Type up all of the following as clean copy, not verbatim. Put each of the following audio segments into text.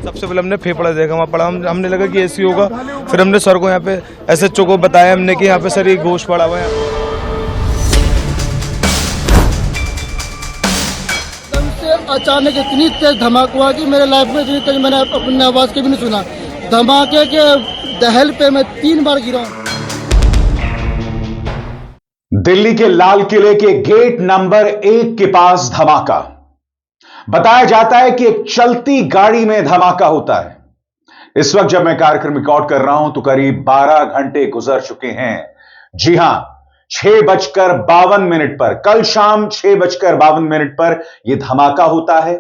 सबसे पहले हमने फेफड़ा देखा, वहाँ पड़ा, हमने लगा कि ऐसी होगा। फिर हमने सर को यहाँ पे एसएचओ को बताया हमने कि यहाँ पे सर ये गोश्त पड़ा हुआ है। एकदम से अचानक इतनी तेज धमाका हुआ कि मेरे लाइफ में इतनी तेज मैंने अपनी आवाज़ के भी नहीं सुना। धमाके के दहल पे मैं 3 बार गिरा। दिल्ली के लाल किले के गेट नंबर 1 के पास धमाका। बताया जाता है कि एक चलती गाड़ी में धमाका होता है। इस वक्त जब मैं कार्यक्रम रिकॉर्ड कर रहा हूं तो करीब 12 घंटे गुजर चुके हैं। जी हां, 6:52 पर, कल शाम 6:52 पर यह धमाका होता है,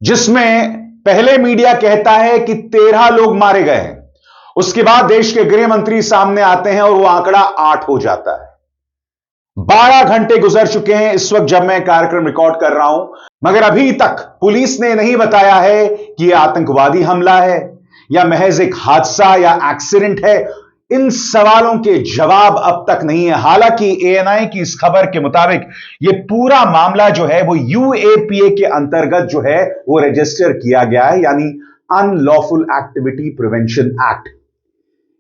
जिसमें पहले मीडिया कहता है कि 13 लोग मारे गए हैं। उसके बाद देश के गृह मंत्री सामने आते हैं और वह आंकड़ा 8 हो जाता है। 12 घंटे गुजर चुके हैं इस वक्त जब मैं कार्यक्रम रिकॉर्ड कर रहा हूं, मगर अभी तक पुलिस ने नहीं बताया है कि यह आतंकवादी हमला है या महज एक हादसा या एक्सीडेंट है। इन सवालों के जवाब अब तक नहीं है। हालांकि एएनआई की इस खबर के मुताबिक यह पूरा मामला जो है वो यूएपीए के अंतर्गत जो है वो रजिस्टर किया गया है, यानी अनलॉफुल एक्टिविटी प्रिवेंशन एक्ट,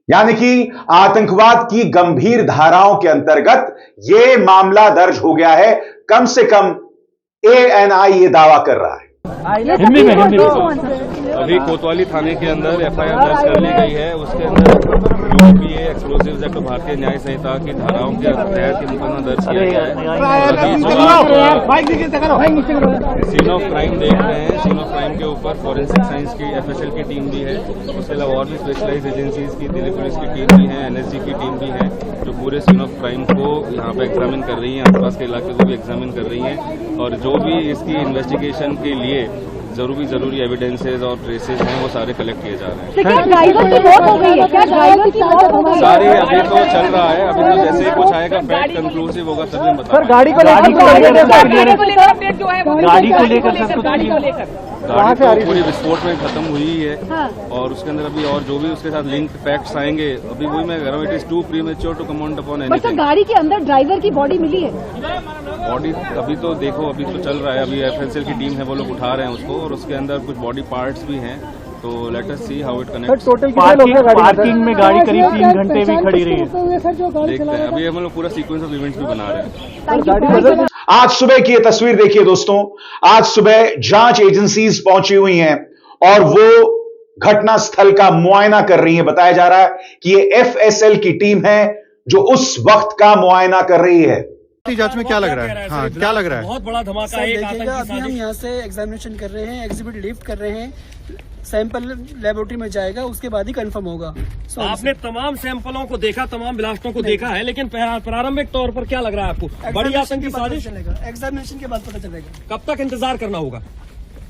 यानी कि आतंकवाद की गंभीर धाराओं के अंतर्गत यह मामला दर्ज हो गया है। कम से कम एएनआई यह दावा कर रहा है। हिंदी में अभी कोतवाली थाने के अंदर एफआईआर दर्ज कर ली गई है। उसके अंदर यूपीए एक्सप्लोजिव्स एक्ट भारतीय न्याय संहिता की धाराओं के तहत मुकदमा दर्ज किया गया है। सीन ऑफ क्राइम देख रहे हैं। सीन ऑफ क्राइम के ऊपर फॉरेंसिक साइंस की एफएसएल की टीम भी है। उसके अलावा और भी स्पेशलाइज्ड एजेंसीज की, दिल्ली पुलिस की टीम भी है, एनएसजी की टीम भी है, जो पूरे सीन ऑफ क्राइम को यहाँ पे एग्जामिन कर रही है, आसपास के इलाके को भी एग्जामिन कर रही है, और जो भी इसकी इन्वेस्टिगेशन के लिए जरूरी एविडेंसेज और ट्रेसेज हैं वो सारे कलेक्ट किए जा रहे हैं। क्या ड्राइवर की मौत हो गई है? क्या ड्राइवर की मौत हो गई है? सारे अभी तो चल रहा है। अभी तो जैसे ही कुछ आएगा, फैक्ट कंक्लूसिव होगा, तभी हम बता सर गाड़ी को लेकर गाड़ी पूरी विस्फोट में खत्म हुई है। और उसके अंदर अभी और जो भी उसके साथ लिंक फैक्ट्स आएंगे, अभी वही मैं कह रहा हूँ, it is too premature to comment upon anything. गाड़ी के अंदर ड्राइवर की बॉडी मिली है? बॉडी अभी तो देखो, अभी तो चल रहा है। अभी एफएसएल की टीम है, वो लोग उठा रहे हैं उसको, और उसके अंदर कुछ बॉडी पार्ट्स भी हैं। तो let us see how it connects. Total parking में गाड़ी करीब 3 घंटे भी खड़ी रही है। देखते हैं, अभी हम लोग पूरा सीक्वेंस ऑफ इवेंट्स भी बना रहे हैं। आज सुबह की यह तस्वीर देखिए दोस्तों। आज सुबह जांच एजेंसीज पहुंची हुई हैं और वो घटना स्थल का मुआयना कर रही हैं। बताया जा रहा है कि ये एफएसएल की टीम है जो उस वक्त का मुआयना कर रही है। जांच में क्या लग रहा है? हाँ, क्या लग रहा है? बहुत बड़ा धमाका है। अभी हम यहाँ से एग्जामिनेशन कर रहे हैं, एग्जिबिट लिफ्ट कर रहे हैं, सैंपल लेबोरेटरी में जाएगा, उसके बाद ही कंफर्म होगा। आपने तमाम सैंपलों को देखा, तमाम ब्लास्टों को देखा है, लेकिन प्रारंभिक तौर पर क्या लग रहा है आपको? बड़ी आतंकी साजिश? एग्जामिनेशन के बाद पता चलेगा। कब तक इंतजार करना होगा?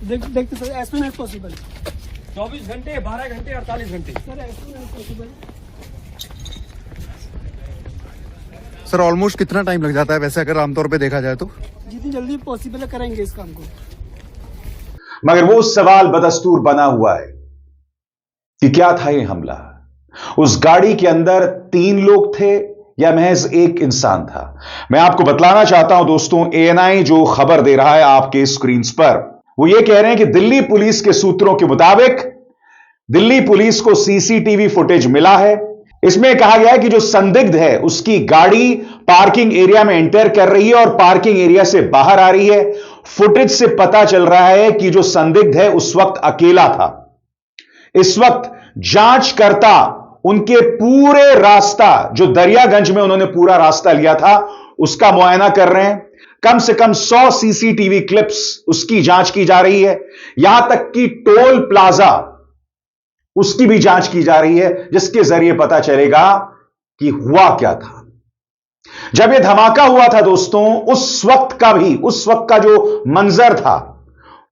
देखते sir, as soon as possible. 24 घंटे, 12 घंटे, 48 घंटे? Sir as soon as possible. Sir almost कितना टाइम लग जाता है वैसे अगर आमतौर पे देखा जाए तो? जितनी जल्दी पॉसिबल है करेंगे इस काम को। मगर वो सवाल बदस्तूर बना हुआ है कि क्या था यह हमला? उस गाड़ी के अंदर 3 लोग थे या महज एक इंसान था? मैं आपको बतलाना चाहता हूं दोस्तों, एएनआई जो खबर दे रहा है आपके स्क्रीन पर, वो ये कह रहे हैं कि दिल्ली पुलिस के सूत्रों के मुताबिक दिल्ली पुलिस को सीसीटीवी फुटेज मिला है। इसमें कहा गया है कि जो संदिग्ध है उसकी गाड़ी पार्किंग एरिया में एंटर कर रही है और पार्किंग एरिया से बाहर आ रही है। फुटेज से पता चल रहा है कि जो संदिग्ध है उस वक्त अकेला था। इस वक्त जांचकर्ता उनके पूरे रास्ता, जो दरियागंज में उन्होंने पूरा रास्ता लिया था, उसका मुआयना कर रहे हैं। कम से कम 100 सीसीटीवी क्लिप्स उसकी जांच की जा रही है। यहां तक कि टोल प्लाजा उसकी भी जांच की जा रही है, जिसके जरिए पता चलेगा कि हुआ क्या था। जब यह धमाका हुआ था दोस्तों, उस वक्त का जो मंजर था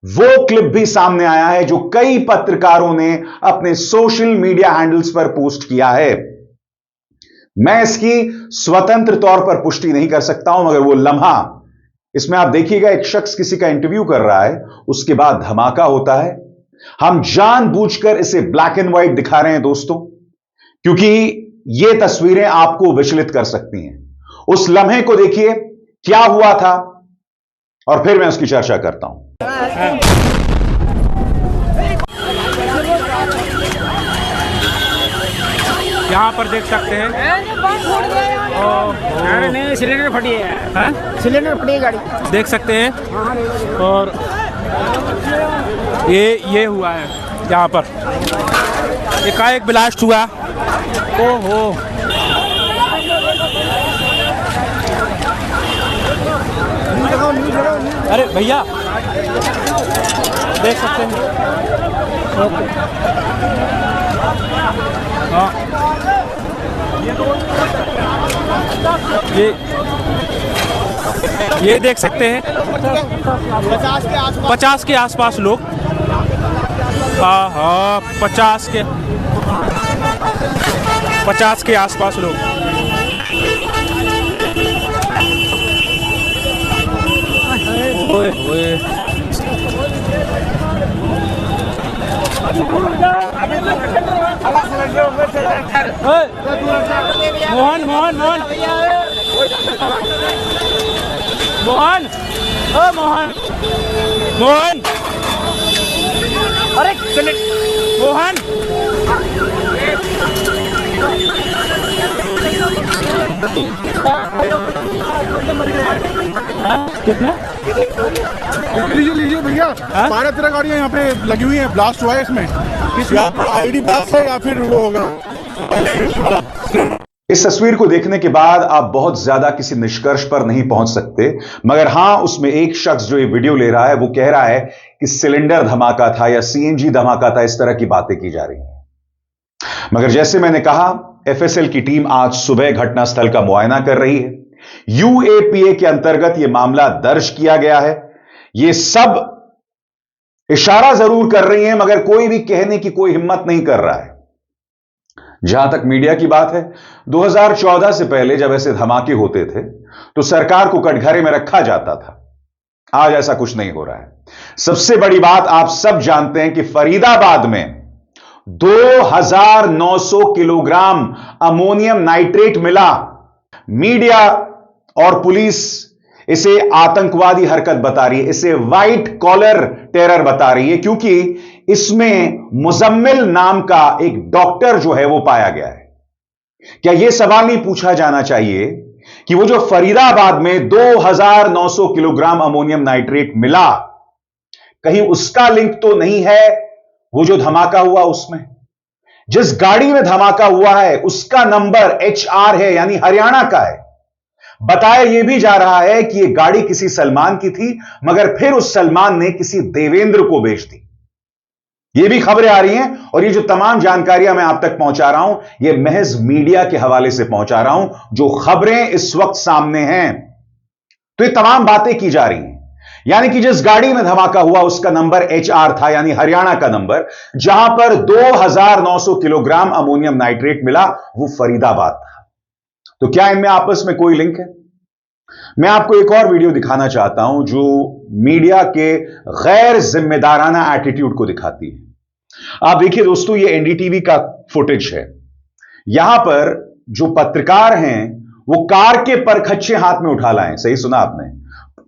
वो क्लिप भी सामने आया है, जो कई पत्रकारों ने अपने सोशल मीडिया हैंडल्स पर पोस्ट किया है। मैं इसकी स्वतंत्र तौर पर पुष्टि नहीं कर सकता हूं, मगर वो लम्हा, इसमें आप देखिएगा एक शख्स किसी का इंटरव्यू कर रहा है, उसके बाद धमाका होता है। हम जानबूझकर इसे ब्लैक एंड व्हाइट दिखा रहे हैं दोस्तों, क्योंकि ये तस्वीरें आपको विचलित कर सकती हैं। उस लम्हे को देखिए, क्या हुआ था, और फिर मैं उसकी चर्चा करता हूं। यहाँ पर देख सकते हैं नहीं सिलेंडर फटी है, सिलेंडर फटी है गाड़ी, देख सकते हैं। और ये हुआ है यहाँ पर, एकाएक ब्लास्ट हुआ। ओहो, अरे भैया देख सकते हैं। हाँ, ये देख सकते हैं 50 के आसपास लोग। हाँ हाँ, 50 के आसपास लोग। ओए ओए, मोहन मोहन मोहन मोहन, ओ मोहन मोहन, अरे मोहन, कितना लीजिए भैया, 12-13 गाड़ियाँ यहाँ पे लगी हुई हैं। ब्लास्ट हुआ है इसमें, आईडी ब्लास्ट है या फिर वो होगा। इस तस्वीर को देखने के बाद आप बहुत ज्यादा किसी निष्कर्ष पर नहीं पहुंच सकते, मगर हां, उसमें एक शख्स जो ये वीडियो ले रहा है वो कह रहा है कि सिलेंडर धमाका था या सीएनजी धमाका था, इस तरह की बातें की जा रही हैं। मगर जैसे मैंने कहा, एफएसएल की टीम आज सुबह घटनास्थल का मुआयना कर रही है। यूएपीए के अंतर्गत यह मामला दर्ज किया गया है। ये सब इशारा जरूर कर रही हैं, मगर कोई भी कहने की कोई हिम्मत नहीं कर रहा है। जहां तक मीडिया की बात है, 2014 से पहले जब ऐसे धमाके होते थे तो सरकार को कटघरे में रखा जाता था। आज ऐसा कुछ नहीं हो रहा है। सबसे बड़ी बात आप सब जानते हैं कि फरीदाबाद में 2900 किलोग्राम अमोनियम नाइट्रेट मिला। मीडिया और पुलिस इसे आतंकवादी हरकत बता रही है, इसे व्हाइट कॉलर टेरर बता रही है, क्योंकि इसमें मुजम्मिल नाम का एक डॉक्टर जो है वो पाया गया है। क्या यह सवाल नहीं पूछा जाना चाहिए कि वो जो फरीदाबाद में 2900 किलोग्राम अमोनियम नाइट्रेट मिला, कहीं उसका लिंक तो नहीं है वो जो धमाका हुआ उसमें? जिस गाड़ी में धमाका हुआ है उसका नंबर HR है, यानी हरियाणा का है। बताया यह भी जा रहा है कि यह गाड़ी किसी सलमान की थी, मगर फिर उस सलमान ने किसी देवेंद्र को बेच दी। यह भी खबरें आ रही हैं, और ये जो तमाम जानकारियां मैं आप तक पहुंचा रहा हूं, यह महज मीडिया के हवाले से पहुंचा रहा हूं, जो खबरें इस वक्त सामने हैं। तो ये तमाम बातें की जा रही हैं, यानी कि जिस गाड़ी में धमाका हुआ उसका नंबर HR था, यानी हरियाणा का नंबर। जहां पर 2900 किलोग्राम अमोनियम नाइट्रेट मिला वो फरीदाबाद था। तो क्या इनमें आपस में कोई लिंक है? मैं आपको एक और वीडियो दिखाना चाहता हूं जो मीडिया के गैर जिम्मेदाराना एटीट्यूड को दिखाती है। आप देखिए दोस्तों, ये एनडीटीवी का फुटेज है। यहां पर जो पत्रकार हैं वो कार के परखच्चे हाथ में उठा लाए हैं। सही सुना आपने,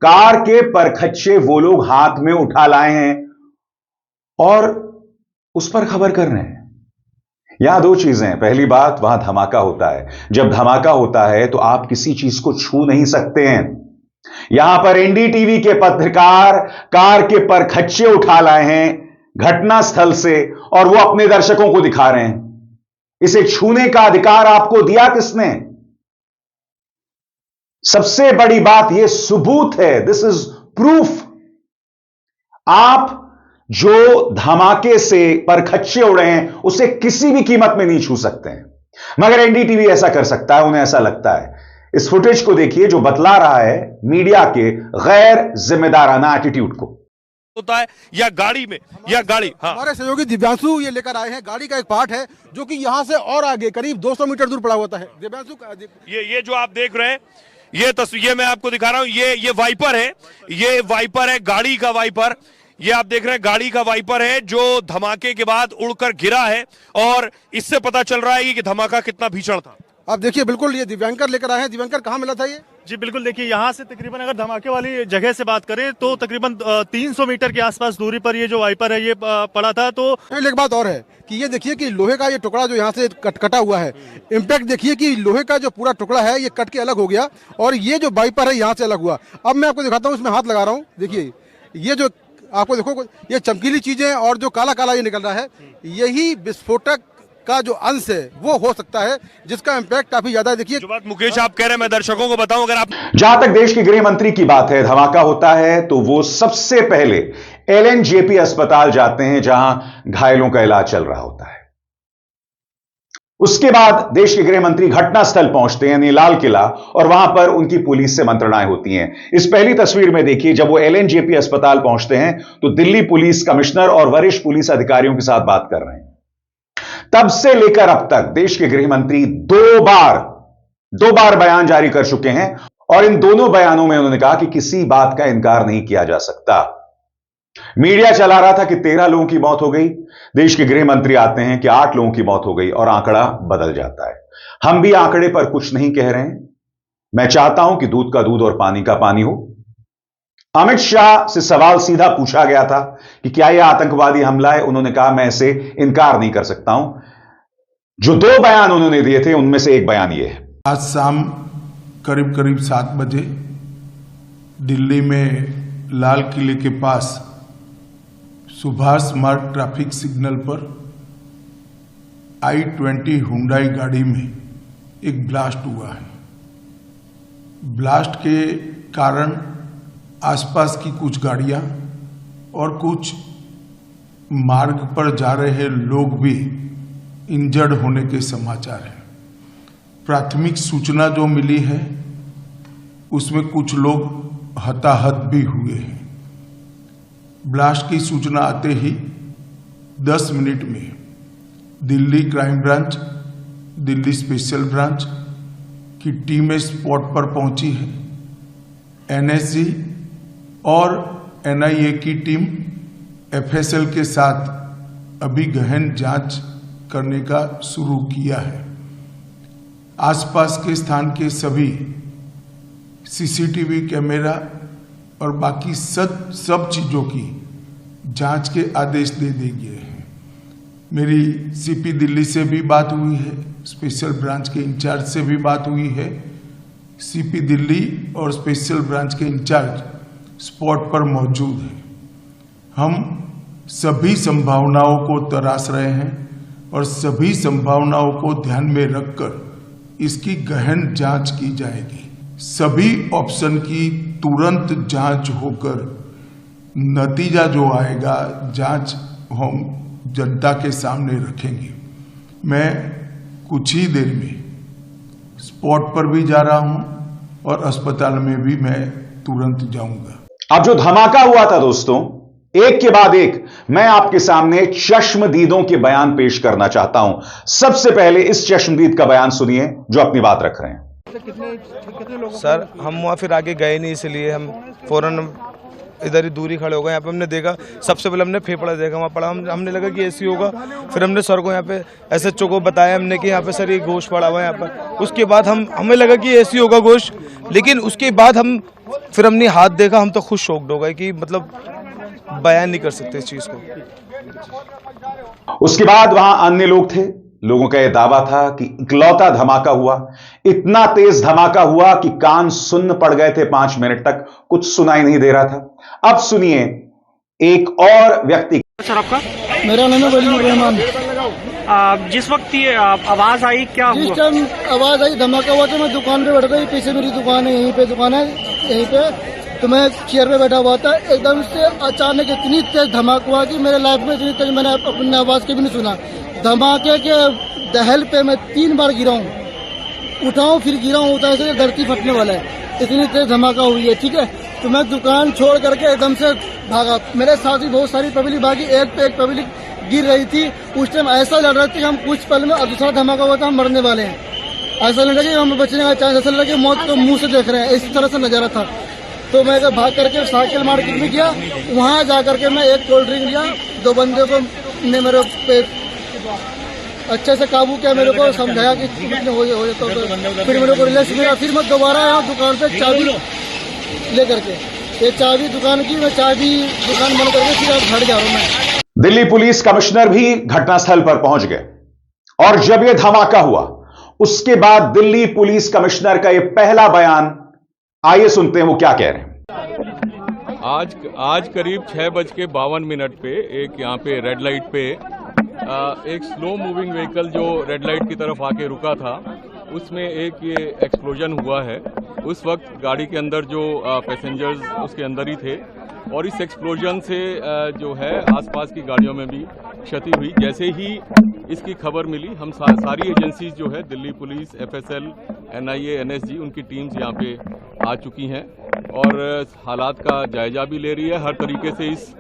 कार के परखच्चे वो लोग हाथ में उठा लाए हैं और उस पर खबर कर रहे हैं। यहां दो चीजें हैं। पहली बात, वहां धमाका होता है। जब धमाका होता है तो आप किसी चीज को छू नहीं सकते हैं। यहां पर एनडीटीवी के पत्रकार कार के परखच्चे उठा लाए हैं घटनास्थल से और वो अपने दर्शकों को दिखा रहे हैं। इसे छूने का अधिकार आपको दिया किसने? सबसे बड़ी बात यह सबूत है, दिस इज प्रूफ। आप जो धमाके से परखच्चे उड़े हैं उसे किसी भी कीमत में नहीं छू सकते हैं, मगर एनडीटीवी ऐसा कर सकता है, उन्हें ऐसा लगता है। इस फुटेज को देखिए जो बतला रहा है मीडिया के गैर जिम्मेदाराना एटीट्यूड को। होता है या गाड़ी में, या गाड़ी, हाँ। हमारे सहयोगी दिव्यांशु ये लेकर आए हैं। गाड़ी का एक पार्ट है जो कि यहाँ से और आगे करीब 200 मीटर दूर पड़ा होता है। दिव्यांशु, ये जो आप देख रहे हैं, ये तस्वीर मैं आपको दिखा रहा हूं। ये वाइपर है, ये वाइपर है, गाड़ी का वाइपर। ये आप देख रहे हैं गाड़ी का वाइपर है जो धमाके के बाद उड़कर गिरा है, और इससे पता चल रहा है कि धमाका कितना भीषण था। आप देखिए, बिल्कुल ये दिव्यांकर लेकर आए हैं। दिव्यांकर, कहाँ मिला था ये? जी बिल्कुल, देखिए यहाँ से तकरीबन अगर धमाके वाली जगह से बात करें तो तकरीबन 300 मीटर के आसपास दूरी पर ये जो वाइपर है ये पड़ा था। तो एक बात और है कि ये देखिए कि लोहे का ये टुकड़ा जो यहाँ से कटा हुआ है, इम्पैक्ट देखिए कि लोहे का जो पूरा टुकड़ा है ये कट के अलग हो गया और ये जो वाइपर है यहाँ से अलग हुआ। अब मैं आपको दिखाता हूँ, इसमें हाथ लगा रहा हूँ, देखिए ये जो आपको देखो ये चमकीली चीजें और जो काला काला ये निकल रहा है, यही विस्फोटक का जो अंश है वो हो सकता है जिसका इम्पैक्ट काफी ज्यादा है। देखिए जो बात मुकेश आप कह रहे हैं मैं दर्शकों को बताऊं, अगर आप जहां तक देश के गृह मंत्री की बात है, धमाका होता है तो वो सबसे पहले एलएनजेपी अस्पताल जाते हैं जहां घायलों का इलाज चल रहा होता है। उसके बाद देश के गृह मंत्री घटनास्थल पहुंचते हैं, यानी लाल किला, और वहां पर उनकी पुलिस से मंत्रणाएं होती हैं। इस पहली तस्वीर में देखिए, जब वो एलएनजेपी अस्पताल पहुंचते हैं तो दिल्ली पुलिस कमिश्नर और वरिष्ठ पुलिस अधिकारियों के साथ बात कर रहे हैं। तब से लेकर अब तक देश के गृह मंत्री दो बार बयान जारी कर चुके हैं और इन दोनों बयानों में उन्होंने कहा कि किसी बात का इनकार नहीं किया जा सकता। मीडिया चला रहा था कि 13 लोगों की मौत हो गई, देश के गृह मंत्री आते हैं कि 8 लोगों की मौत हो गई और आंकड़ा बदल जाता है। हम भी आंकड़े पर कुछ नहीं कह रहे हैं। मैं चाहता हूं कि दूध का दूध और पानी का पानी हो। अमित शाह से सवाल सीधा पूछा गया था कि क्या यह आतंकवादी हमला है। उन्होंने कहा मैं इसे इनकार नहीं कर सकता हूं। जो 2 बयान उन्होंने दिए थे उनमें से एक बयान यह है। आज शाम करीब 7 बजे दिल्ली में लाल किले के पास सुभाष मार्ग ट्रैफिक सिग्नल पर I-20 हुंडई गाड़ी में एक ब्लास्ट हुआ है। ब्लास्ट के कारण आसपास की कुछ गाड़ियां और कुछ मार्ग पर जा रहे लोग भी इंजर्ड होने के समाचार हैं। प्राथमिक सूचना जो मिली है उसमें कुछ लोग हताहत भी हुए हैं। ब्लास्ट की सूचना आते ही 10 मिनट में Delhi crime branch, Delhi special branch की टीमें स्पॉट पर पहुंची है। एनएसजी और एनआईए की टीम एफएसएल के साथ अभी गहन जांच करने का शुरू किया है। आसपास के स्थान के सभी सीसीटीवी कैमरा और बाकी सब चीजों की जांच के आदेश दे दिए गए हैं। मेरी सीपी दिल्ली से भी बात हुई है, स्पेशल ब्रांच के इंचार्ज से भी बात हुई है। सीपी दिल्ली और स्पेशल ब्रांच के इंचार्ज स्पॉट पर मौजूद हैं। हम सभी संभावनाओं को तराश रहे हैं और सभी संभावनाओं को ध्यान में रखकर इसकी गहन जांच की जाएगी। सभी ऑप्शन की तुरंत जांच होकर नतीजा जो आएगा जांच हम जनता के सामने रखेंगे। मैं कुछ ही देर में स्पॉट पर भी जा रहा हूं और अस्पताल में भी मैं तुरंत जाऊंगा। अब जो धमाका हुआ था दोस्तों, एक के बाद एक मैं आपके सामने चश्मदीदों के बयान पेश करना चाहता हूं। सबसे पहले इस चश्मदीद का बयान सुनिए जो अपनी बात रख रहे हैं। सर हम वहाँ फिर आगे गए नहीं, इसलिए हम फौरन इधर ही दूरी खड़े हो गए। यहाँ पे हमने देखा, सबसे पहले हमने फेफड़ा देखा वहाँ पड़ा, हमने लगा कि ऐसी होगा। फिर हमने सर को यहाँ पे एसएचओ को बताया हमने कि यहाँ पे सर ये गोश्त पड़ा हुआ है यहाँ पर। उसके बाद हमें लगा कि ऐसी होगा गोश्त, लेकिन उसके बाद हमने हाथ देखा, हम तो खुद शॉक्ड हो गए कि मतलब बयान नहीं कर सकते इस चीज को। उसके बाद वहां अन्य लोग थे, लोगों का यह दावा था कि इकलौता धमाका हुआ। इतना तेज धमाका हुआ कि कान सुन्न पड़ गए थे। 5 मिनट तक कुछ सुनाई नहीं दे रहा था। अब सुनिए एक और व्यक्ति। सर आपका? मेरा नाम है वलीद रहमान। जिस वक्त ये आवाज आई क्या हुआ? जिस टाइम आवाज आई धमाका हुआ तो मैं दुकान पे बैठ गई। पीछे मेरी दुकान है, यहीं पे दुकान है, यहीं पे तो मैं चेयर पे बैठा हुआ था। एकदम से अचानक इतनी तेज धमाका हुआ कि मेरे लाइफ में इतनी तेज मैंने अपनी आवाज के भी नहीं सुना। धमाके के दहल पे मैं 3 बार गिरा हूँ, उठाऊँ फिर गिरा हूँ, उठा से धरती फटने वाला है। इतनी तेज धमाका हुई है, ठीक है। तो मैं दुकान छोड़ करके एकदम से भागा। मेरे साथ ही बहुत सारी पब्लिक भागी, एक पे एक पब्लिक गिर रही थी। उस टाइम ऐसा लग रहा था कि हम कुछ पल में, और दूसरा धमाका हुआ था हम मरने वाले हैं। ऐसा लग रहा कि हम बचने का चांस, ऐसा लगा कि मौत को मुंह से देख रहे हैं, इस तरह से नजारा था। तो मैं भाग करके साइकिल मार्केट में गया, वहां जा करके मैं एक कोल्ड ड्रिंक लिया। 2 बंदे को ने मेरे पे अच्छे से काबू किया, मेरे को समझाया कि हो तो फिर मेरे को रिलैक्स मिला। फिर मैं दोबारा आया दुकान पे चाबी लेकर के, ये चाबी दुकान की, मैं चाबी दुकान बंद करके फिर आप घर जा रहा हूँ मैं। दिल्ली पुलिस कमिश्नर भी घटनास्थल पर पहुंच गए और जब यह धमाका हुआ उसके बाद दिल्ली पुलिस कमिश्नर का यह पहला बयान, आइए सुनते हैं वो क्या कह रहे हैं। आज करीब 6:52 पे एक यहाँ पे रेड लाइट पे एक स्लो मूविंग व्हीकल जो रेड लाइट की तरफ आके रुका था, उसमें एक ये एक्सप्लोजन हुआ है। उस वक्त गाड़ी के अंदर जो पैसेंजर्स उसके अंदर ही थे और इस एक्सप्लोजन से जो है आसपास की गाड़ियों में भी क्षति हुई। जैसे ही इसकी खबर मिली, हम सारी एजेंसीज जो है Delhi police, FSL, NIA, NSG, उनकी टीम्स यहाँ पे आ चुकी हैं और हालात का जायजा भी ले रही है। हर तरीके से इस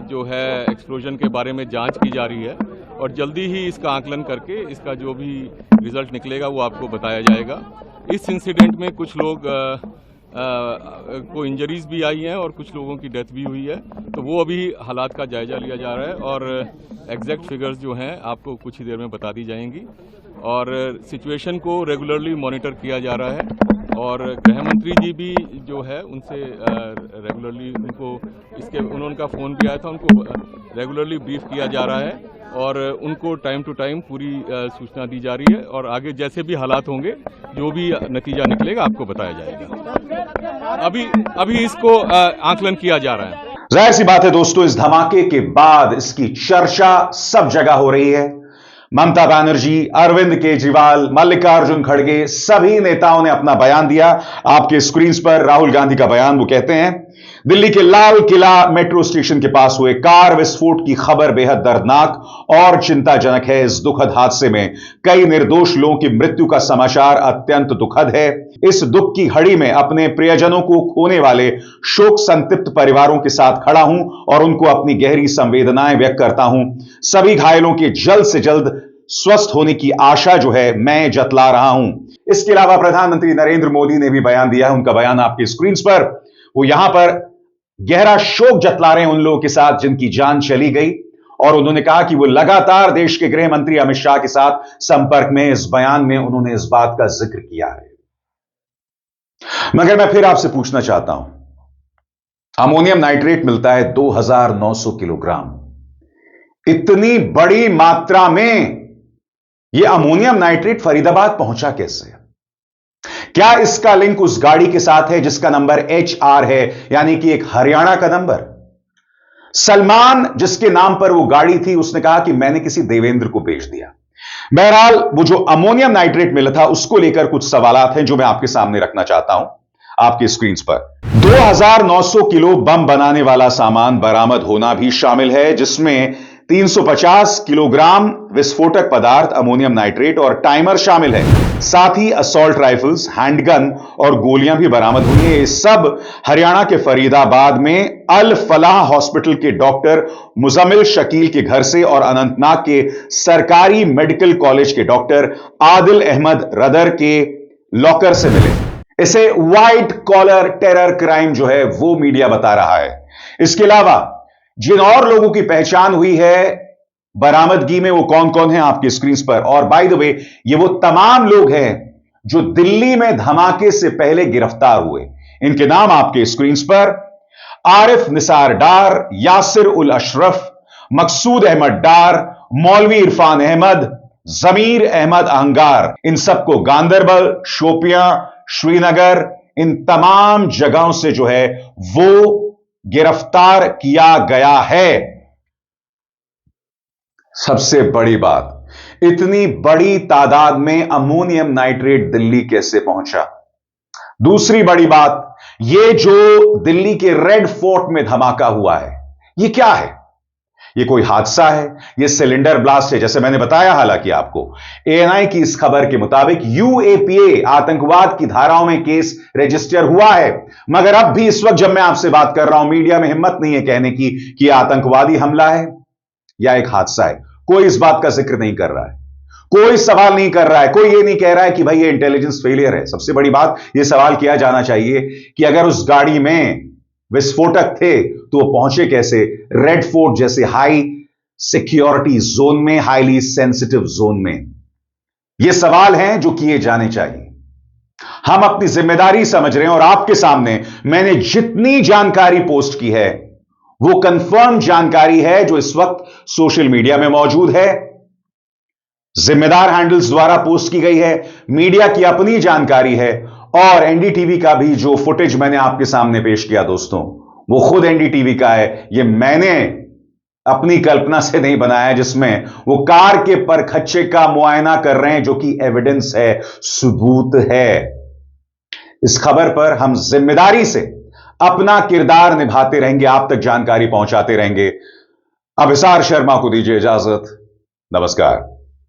जो है एक्सप्लोजन के बारे में जांच की जा रही है और जल्दी ही इसका आकलन करके इसका जो भी रिजल्ट निकलेगा वो आपको बताया जाएगा। इस इंसिडेंट में कुछ लोग को इंजरीज भी आई हैं और कुछ लोगों की डेथ भी हुई है, तो वो अभी हालात का जायजा लिया जा रहा है और एग्जैक्ट फिगर्स जो हैं आपको कुछ ही देर में बता दी जाएंगी और सिचुएशन को रेगुलरली मॉनिटर किया जा रहा है और गृह मंत्री जी भी जो है उनसे रेगुलरली उनका फ़ोन भी आया था, उनको रेगुलरली ब्रीफ किया जा रहा है और उनको टाइम टू टाइम पूरी सूचना दी जा रही है और आगे जैसे भी हालात होंगे, जो भी नतीजा निकलेगा आपको बताया जाएगा। अभी इसको आकलन किया जा रहा है। जाहिर सी बात है दोस्तों, इस धमाके के बाद इसकी चर्चा सब जगह हो रही है। ममता बनर्जी, अरविंद केजरीवाल, मल्लिकार्जुन खड़गे, सभी नेताओं ने अपना बयान दिया। आपके स्क्रीन पर राहुल गांधी का बयान, वो कहते हैं दिल्ली के लाल किला मेट्रो स्टेशन के पास हुए कार विस्फोट की खबर बेहद दर्दनाक और चिंताजनक है। इस दुखद हादसे में कई निर्दोष लोगों की मृत्यु का समाचार अत्यंत दुखद है। इस दुख की घड़ी में अपने प्रियजनों को खोने वाले शोक संतप्त परिवारों के साथ खड़ा हूं और उनको अपनी गहरी संवेदनाएं व्यक्त करता हूं। सभी घायलों के जल्द से जल्द स्वस्थ होने की आशा जो है मैं जतला रहा हूं। इसके अलावा प्रधानमंत्री नरेंद्र मोदी ने भी बयान दिया है। उनका बयान आपके स्क्रीन पर, वो यहां पर गहरा शोक जतला रहे हैं उन लोगों के साथ जिनकी जान चली गई और उन्होंने कहा कि वो लगातार देश के गृह मंत्री अमित शाह के साथ संपर्क में। इस बयान में उन्होंने इस बात का जिक्र किया है। मगर मैं फिर आपसे पूछना चाहता हूं, अमोनियम नाइट्रेट मिलता है 2900 किलोग्राम। इतनी बड़ी मात्रा में यह अमोनियम नाइट्रेट फरीदाबाद पहुंचा कैसे? क्या इसका लिंक उस गाड़ी के साथ है जिसका नंबर HR है, यानी कि एक हरियाणा का नंबर? सलमान जिसके नाम पर वो गाड़ी थी, उसने कहा कि मैंने किसी देवेंद्र को बेच दिया। बहरहाल वो जो अमोनियम नाइट्रेट मिला था उसको लेकर कुछ सवालात हैं जो मैं आपके सामने रखना चाहता हूं आपकी स्क्रीन पर। 2900 किलो बम बनाने वाला सामान बरामद होना भी शामिल है, जिसमें 350 किलोग्राम विस्फोटक पदार्थ अमोनियम नाइट्रेट और टाइमर शामिल है। साथ ही असॉल्ट राइफल्स, हैंडगन और गोलियां भी बरामद हुई हैं। ये सब हरियाणा के फरीदाबाद में अल फलाह हॉस्पिटल के डॉक्टर मुजम्मिल शकील के घर से और अनंतनाग के सरकारी मेडिकल कॉलेज के डॉक्टर आदिल अहमद रदर के लॉकर से मिले। इसे व्हाइट कॉलर टेरर क्राइम जो है वो मीडिया बता रहा है। इसके अलावा जिन और लोगों की पहचान हुई है बरामदगी में, वो कौन कौन है आपकी स्क्रीन पर। और बाय द वे, ये वो तमाम लोग हैं जो दिल्ली में धमाके से पहले गिरफ्तार हुए। इनके नाम आपके स्क्रीन पर: आरिफ निसार डार, यासिर उल अशरफ, मकसूद अहमद डार, मौलवी इरफान अहमद, जमीर अहमद अहंगार। इन सबको गांदरबल, शोपियां, श्रीनगर, इन तमाम जगहों से जो है वो गिरफ्तार किया गया है। सबसे बड़ी बात, इतनी बड़ी तादाद में अमोनियम नाइट्रेट दिल्ली कैसे पहुंचा? दूसरी बड़ी बात, ये जो दिल्ली के रेड फोर्ट में धमाका हुआ है, ये क्या है? ये कोई हादसा है? ये सिलेंडर ब्लास्ट है जैसे मैंने बताया। हालांकि आपको ANI की इस खबर के मुताबिक UAPA आतंकवाद की धाराओं में केस रजिस्टर हुआ है। मगर अब भी इस वक्त जब मैं आपसे बात कर रहा हूं, मीडिया में हिम्मत नहीं है कहने की कि यह आतंकवादी हमला है या एक हादसा है। कोई इस बात का जिक्र नहीं कर रहा है, कोई सवाल नहीं कर रहा है, कोई ये नहीं कह रहा है कि भाई ये इंटेलिजेंस फेलियर है। सबसे बड़ी बात, यह सवाल किया जाना चाहिए कि अगर उस गाड़ी में विस्फोटक थे तो वो पहुंचे कैसे रेड फोर्ट जैसे हाई सिक्योरिटी जोन में, हाईली सेंसिटिव जोन में? ये सवाल हैं जो किए जाने चाहिए। हम अपनी जिम्मेदारी समझ रहे हैं और आपके सामने मैंने जितनी जानकारी पोस्ट की है वो कंफर्म जानकारी है जो इस वक्त सोशल मीडिया में मौजूद है, जिम्मेदार हैंडल्स द्वारा पोस्ट की गई है, मीडिया की अपनी जानकारी है और एनडीटीवी का भी जो फुटेज मैंने आपके सामने पेश किया दोस्तों, वो खुद एनडीटीवी का है। ये मैंने अपनी कल्पना से नहीं बनाया, जिसमें वो कार के परखच्चे का मुआयना कर रहे हैं, जो कि एविडेंस है, सबूत है। इस खबर पर हम जिम्मेदारी से अपना किरदार निभाते रहेंगे, आप तक जानकारी पहुंचाते रहेंगे। अभिसार शर्मा को दीजिए इजाजत। नमस्कार।